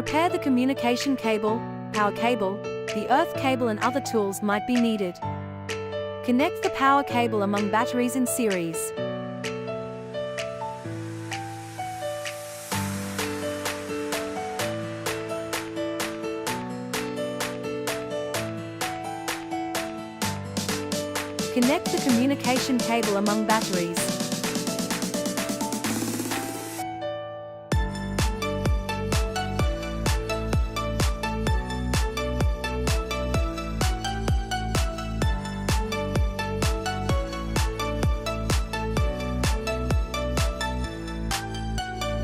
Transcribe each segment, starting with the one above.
Prepare the communication cable, power cable, the earth cable and other tools might be needed. Connect the power cable among batteries in series. Connect the communication cable among batteries.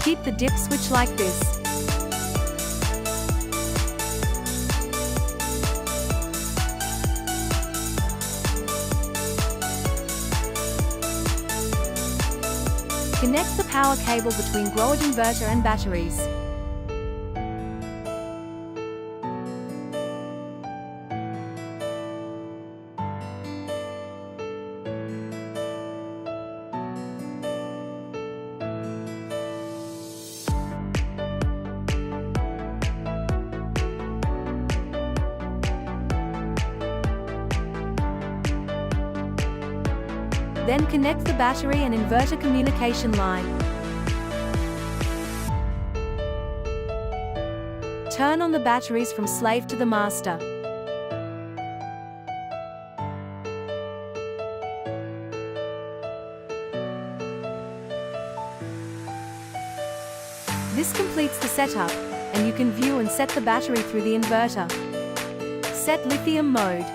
Keep the dip switch like this. Connect the power cable between Growatt inverter and batteries. Then connect the battery and inverter communication line. Turn on the batteries from slave to the master. This completes the setup, and you can view and set the battery through the inverter. Set lithium mode.